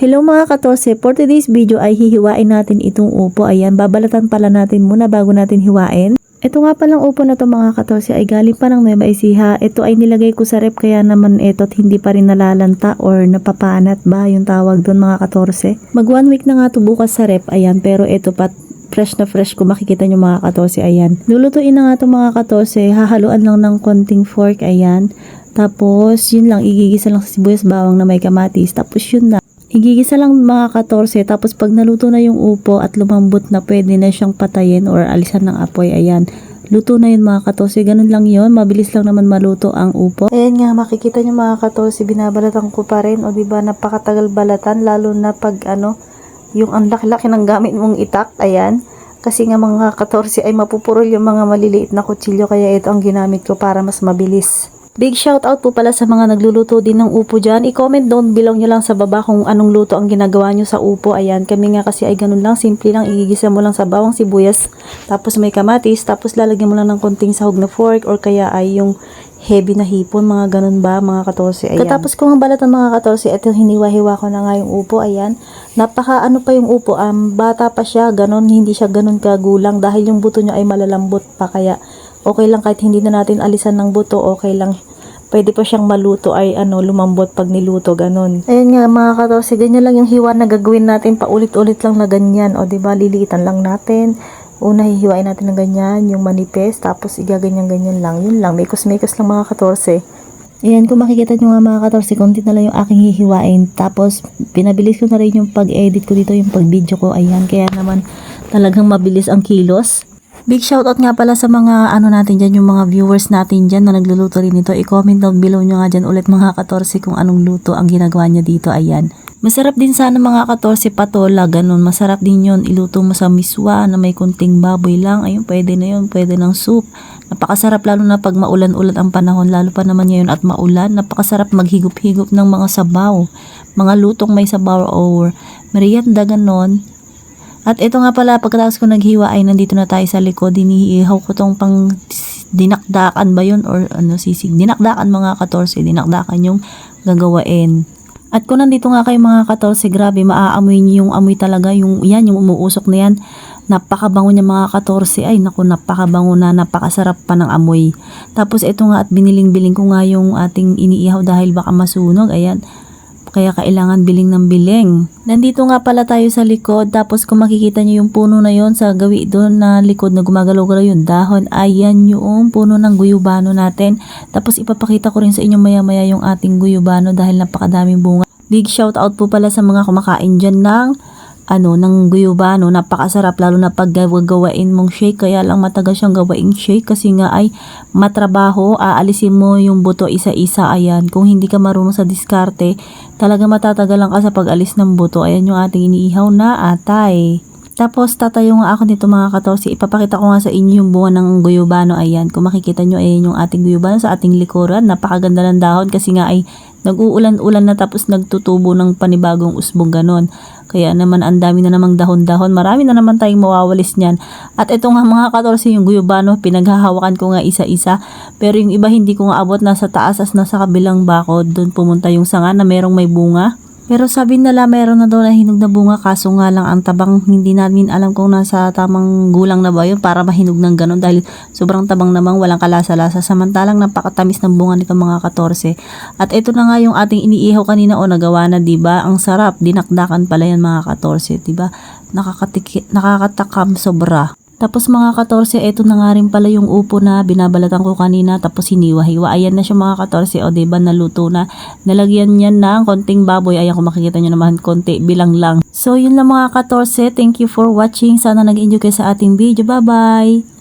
Hello mga ka-14, for today's video ay hihiwain natin itong upo. Ayan, babalatan pala natin muna bago natin hiwain. Ito nga palang upo na to mga ka-14 ay galing pa ng Nueva Ecija. Ito ay nilagay ko sa rep kaya naman ito't hindi pa rin nalalanta or napapanat ba yung tawag doon mga ka-14. Mag 1 week na nga to bukas sa rep, ayan, pero ito pa fresh na fresh kung makikita nyo mga ka-14, ayan. Lulutuin na nga to mga ka-14, hahaluan lang ng konting fork, ayan. Tapos yun lang, igigisa lang sa sibuyas bawang na may kamatis, tapos yun na. Igigisa lang mga ka-14, tapos pag naluto na yung upo at lumambot na, pwede na siyang patayin or alisan ng apoy, ayan. Luto na yun mga ka-14, ganun lang yun, mabilis lang naman maluto ang upo. Ayan nga, makikita nyo mga ka-14, binabalatan ko pa rin, o diba napakatagal balatan, lalo na pag yung ang laki-laki ng gamit mong itak, ayan. Kasi nga mga ka-14 ay mapupurol yung mga maliliit na kutsilyo, kaya ito ang ginamit ko para mas mabilis. Big shout out po pala sa mga nagluluto din ng upo dyan. I-comment down below nyo lang sa baba kung anong luto ang ginagawa nyo sa upo. Ayan, kami nga kasi ay ganun lang. Simple lang, igigisa mo lang sa bawang sibuyas. Tapos may kamatis. Tapos lalagyan mo lang ng konting sahog na fork or kaya ay yung heavy na hipon. Mga ganun ba mga ka-14. Ayan. Katapos ko ang balatan mga ka-14, ito hiniwa-hiwa ko na nga yung upo. Ayan, napaka ano pa yung upo. Bata pa siya, ganun. Hindi siya ganun kagulang dahil yung buto nyo ay malalambot pa. Kaya okay lang kahit hindi na natin alisan ng buto, okay lang. Pwede pa siyang maluto ay lumambot pag niluto, ganun. Ayan nga mga ka-14, ganyan lang yung hiwa na gagawin natin, paulit-ulit lang na ganyan. O diba, liliitan lang natin. Una hihiwain natin ng ganyan, yung manipes, tapos igaganyan-ganyan lang. Yun lang, mekos-mekos lang mga ka-14. Ayan, kung makikita nyo nga mga ka-14, konti na lang yung aking hihiwain. Tapos, pinabilis ko na rin yung pag-edit ko dito, yung pag-video ko. Ayan, kaya naman talagang mabilis ang kilos. Big shoutout nga pala sa mga natin dyan, yung mga viewers natin dyan na nagluluto rin ito. I-comment down below nyo nga dyan ulit mga ka-14 kung anong luto ang ginagawa nyo dito. Ayan. Masarap din sana mga ka-14 patola, ganun. Masarap din yun. Iluto mo sa miswa na may kunting baboy lang. Ayun, pwede na yun. Pwede ng soup. Napakasarap lalo na pag maulan-ulan ang panahon. Lalo pa naman ngayon at maulan. Napakasarap maghigop-higop ng mga sabaw. Mga lutong may sabaw or merienda, ganun. At ito nga pala, pagkatapos ko naghiwa ay nandito na tayo sa likod. Dinihihaw ko tong pang dinakdakan ba yun or sisig. Dinakdakan mga ka-14, dinakdakan yung gagawain. At kung nandito nga kayo mga ka-14, grabe, maaamoy niyo yung amoy talaga. Yung umuusok na yan. Napakabango niya mga ka-14. Ay naku, napakabango na, napakasarap pa ng amoy. Tapos ito nga at biniling-biling ko nga yung ating iniihaw dahil baka masunog. Ayan. Kaya kailangan biling ng biling. Nandito nga pala tayo sa likod. Tapos kung makikita nyo yung puno na yon sa gawi doon na likod na gumagalaw-galaw yung dahon, ayan yung puno ng guyubano natin. Tapos ipapakita ko rin sa inyo maya-maya yung ating guyubano dahil napakadaming bunga. Big shout out po pala sa mga kumakain dyan ng guyubano. Napakasarap lalo na pag gawain mong shake. Kaya lang matagal siyang gawaing shake kasi nga ay matrabaho. Aalisin mo yung buto isa-isa. Ayan, kung hindi ka marunong sa diskarte, talaga matatagalan ka sa pag-alis ng buto. Ayan yung ating iniihaw na atay. Tapos tatayo nga ako nito mga ka-14. Ipapakita ko nga sa inyo yung bunga ng guyubano. Ayan, kung makikita nyo, ayan yung ating guyubano sa ating likuran. Napakaganda ng dahon kasi nga ay nag-uulan-ulan na tapos nagtutubo ng panibagong usbong ganon. Kaya naman ang dami na namang dahon-dahon. Marami na naman tayong mawawalis niyan. At ito nga mga ka-14, yung guyubano, pinaghahawakan ko nga isa-isa. Pero yung iba hindi ko nga abot, nasa taas as nasa kabilang bakod. Doon pumunta yung sanga na merong may bunga. Pero sabi nila meron na daw na hinog na bunga, kaso nga lang ang tabang hindi namin alam kung nasa tamang gulang na ba yun para mahinog ng ganun dahil sobrang tabang namang walang kalasa-lasa. Samantalang napakatamis ng bunga nito mga ka-14. At ito na nga yung ating iniihaw kanina nagawa na, diba? Ang sarap, dinakdakan pala yan mga ka-14, diba? Nakakatakam sobra. Tapos mga ka-14, ito na nga rin pala yung upo na binabalatan ko kanina tapos hiniwa-hiwa. Ayan na siya mga ka-14, o diba naluto na. Nalagyan niyan ng konting baboy. Ayan kung makikita nyo naman, konti, bilang lang. So yun lang mga ka-14, thank you for watching. Sana nag-enjoy kayo sa ating video. Bye-bye!